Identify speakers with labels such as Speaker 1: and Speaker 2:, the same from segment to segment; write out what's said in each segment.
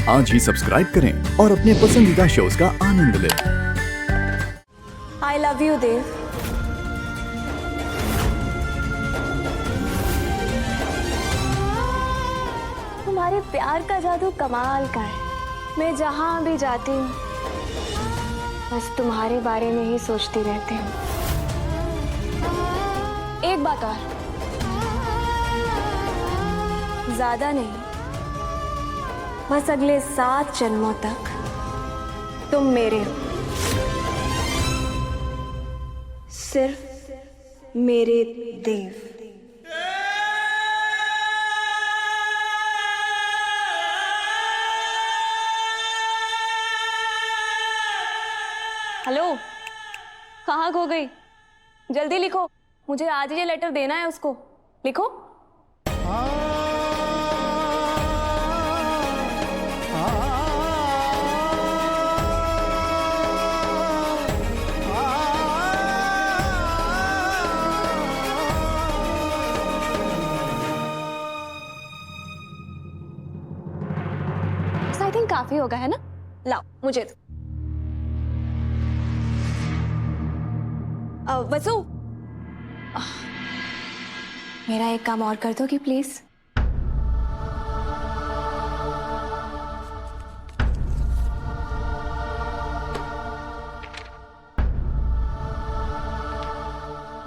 Speaker 1: आज ही सब्सक्राइब करें और अपने पसंदीदा शोज का आनंद लें।
Speaker 2: I love you, देव। तुम्हारे प्यार का जादू कमाल का है। मैं जहां भी जाती हूँ बस तुम्हारे बारे में ही सोचती रहती हूँ। एक बात और, ज्यादा नहीं, बस अगले 7 जन्मों तक तुम मेरे हो, सिर्फ मेरे देव। हेलो, कहाँ खो गई? जल्दी लिखो, मुझे आज ही ये लेटर देना है उसको। लिखो। आई थिंक काफी होगा, है ना? लाओ मुझे दो। वसु, मेरा एक काम और कर दोगी प्लीज?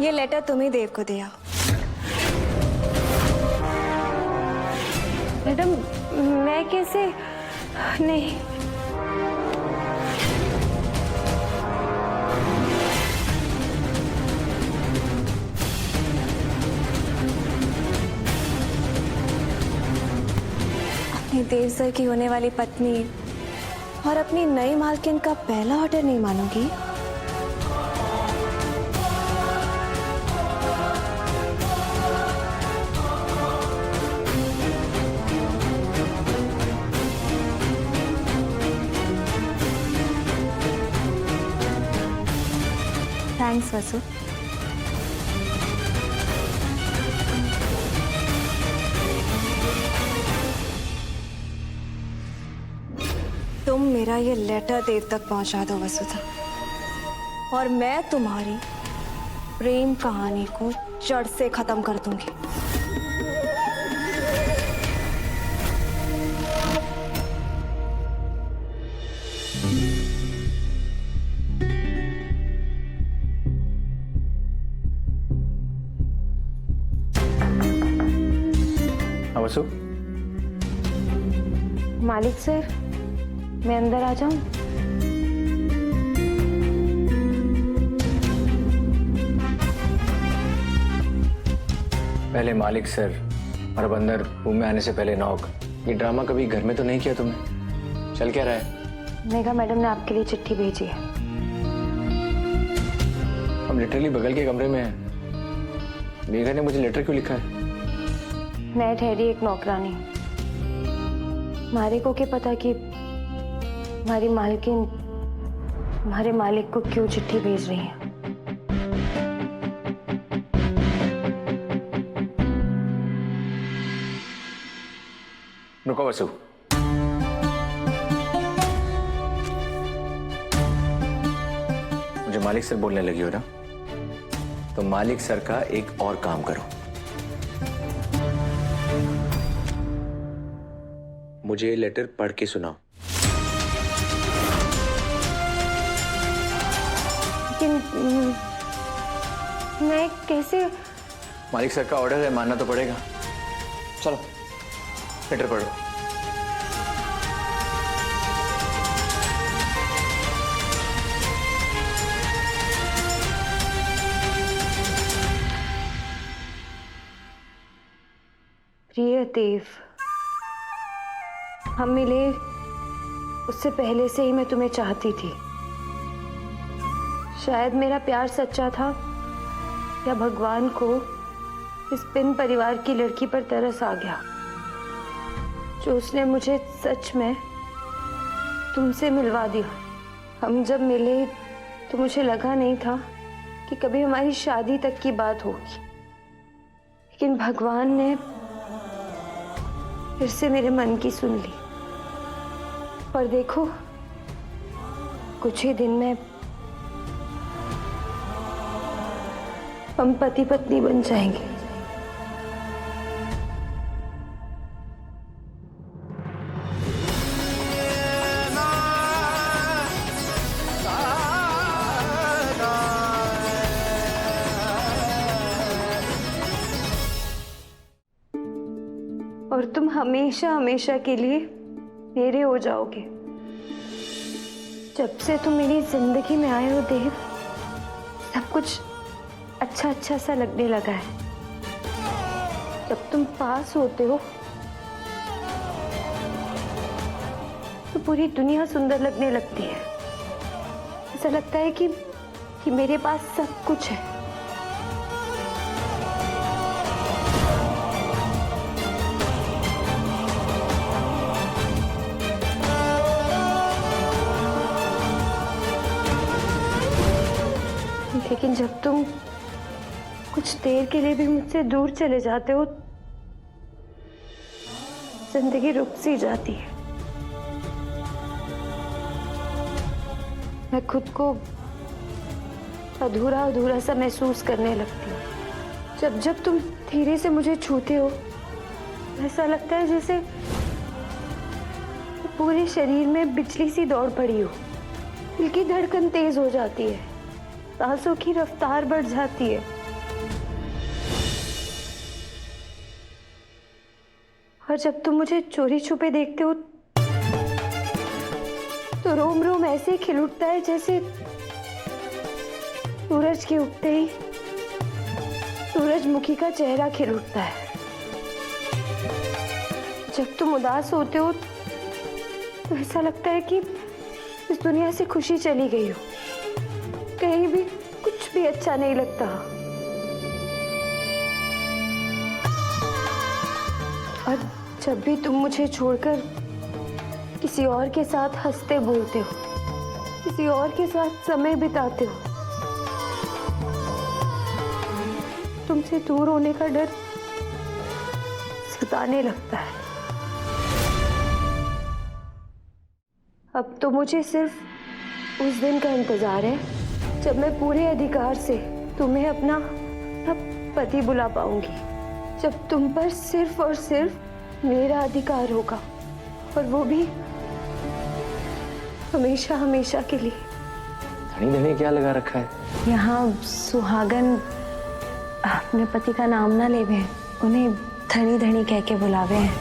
Speaker 2: ये लेटर तुम ही देव को दिया। मैडम, मैं कैसे? नहीं, अपनी देव सर की होने वाली पत्नी और अपनी नई मालकिन का पहला ऑर्डर नहीं मानूंगी? थैंक्स वसु। तुम मेरा ये लेटर देव तक पहुंचा दो वसुधा, और मैं तुम्हारी प्रेम कहानी को जड़ से खत्म कर दूंगी।
Speaker 3: वसु,
Speaker 2: मालिक सर, मैं अंदर आ जाऊं?
Speaker 3: पहले मालिक सर और अब अंदर रूम में आने से पहले नॉक। ये ड्रामा कभी घर में तो नहीं किया तुमने? चल क्या रहा है?
Speaker 2: मेघा मैडम ने आपके लिए चिट्ठी भेजी है।
Speaker 3: हम लिटरली बगल के कमरे में हैं। मेघा ने मुझे लेटर क्यों लिखा है?
Speaker 2: मैं ठहरी एक नौकरानी, मारे को क्या पता कि हमारी मालकिन हमारे मालिक को क्यों चिट्ठी भेज रही है।
Speaker 3: रुको वसु, मुझे मालिक सर बोलने लगी हो ना, तो मालिक सर का एक और काम करो। मुझे लेटर पढ़ के सुनाओ।
Speaker 2: लेकिन मैं कैसे?
Speaker 3: मालिक सर का ऑर्डर है, मानना तो पड़ेगा। चलो लेटर पढ़ो।
Speaker 2: प्रिय देव, हम मिले उससे पहले से ही मैं तुम्हें चाहती थी। शायद मेरा प्यार सच्चा था या भगवान को इस बिन परिवार की लड़की पर तरस आ गया जो उसने मुझे सच में तुमसे मिलवा दिया। हम जब मिले तो मुझे लगा नहीं था कि कभी हमारी शादी तक की बात होगी, लेकिन भगवान ने फिर से मेरे मन की सुन ली और देखो, कुछ ही दिन में हम पति पत्नी बन जाएंगे। और तुम हमेशा हमेशा के लिए मेरे हो जाओगे। जब से तुम मेरी जिंदगी में आए हो देव, सब कुछ अच्छा अच्छा सा लगने लगा है। जब तुम पास होते हो तो पूरी दुनिया सुंदर लगने लगती है। ऐसा लगता है कि मेरे पास सब कुछ है। लेकिन जब तुम कुछ देर के लिए भी मुझसे दूर चले जाते हो, जिंदगी रुक सी जाती है। मैं खुद को अधूरा अधूरा सा महसूस करने लगती हूँ। जब जब तुम धीरे से मुझे छूते हो, ऐसा लगता है जैसे पूरे शरीर में बिजली सी दौड़ पड़ी हो। दिल की धड़कन तेज हो जाती है, सांसों की रफ्तार बढ़ जाती है। और जब तुम मुझे चोरी छुपे देखते हो तो रोम रोम ऐसे खिल उठता है जैसे सूरज के उगते ही सूरजमुखी का चेहरा खिल उठता है। जब तुम उदास होते हो तो ऐसा लगता है कि इस दुनिया से खुशी चली गई हो। कहीं भी कुछ भी अच्छा नहीं लगता। और जब भी तुम मुझे छोड़कर किसी और के साथ हंसते बोलते हो, किसी और के साथ समय बिताते हो, तुमसे दूर होने का डर सताने लगता है। अब तो मुझे सिर्फ उस दिन का इंतजार है जब मैं पूरे अधिकार से तुम्हें अपना पति बुला पाऊंगी। जब तुम पर सिर्फ और सिर्फ मेरा अधिकार होगा, और वो भी हमेशा हमेशा के लिए।
Speaker 3: धनी धनी क्या लगा रखा है?
Speaker 2: यहाँ सुहागन अपने पति का नाम ना लेवे, उन्हें धनी धनी कह के बुलावे हैं।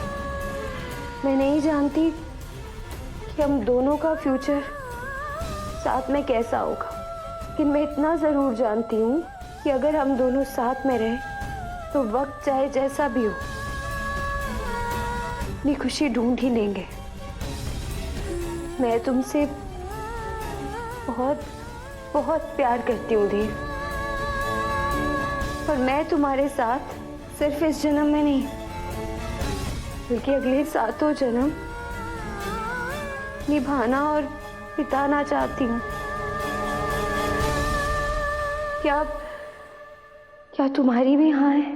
Speaker 2: मैं नहीं जानती कि हम दोनों का फ्यूचर साथ में कैसा होगा, लेकिन मैं इतना जरूर जानती हूँ कि अगर हम दोनों साथ में रहें तो वक्त चाहे जैसा भी हो, अपनी खुशी ढूंढ ही लेंगे। मैं तुमसे बहुत बहुत प्यार करती हूँ देव, और मैं तुम्हारे साथ सिर्फ इस जन्म में नहीं बल्कि अगले 7 जन्म निभाना और बिताना चाहती हूँ। क्या तुम्हारी भी हाँ है?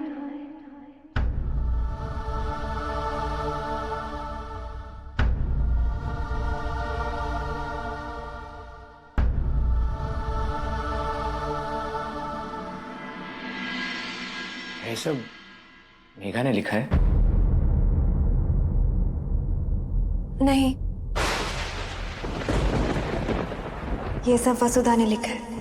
Speaker 3: ये सब मेघा ने लिखा है?
Speaker 4: नहीं, ये सब वसुधा ने लिखा है।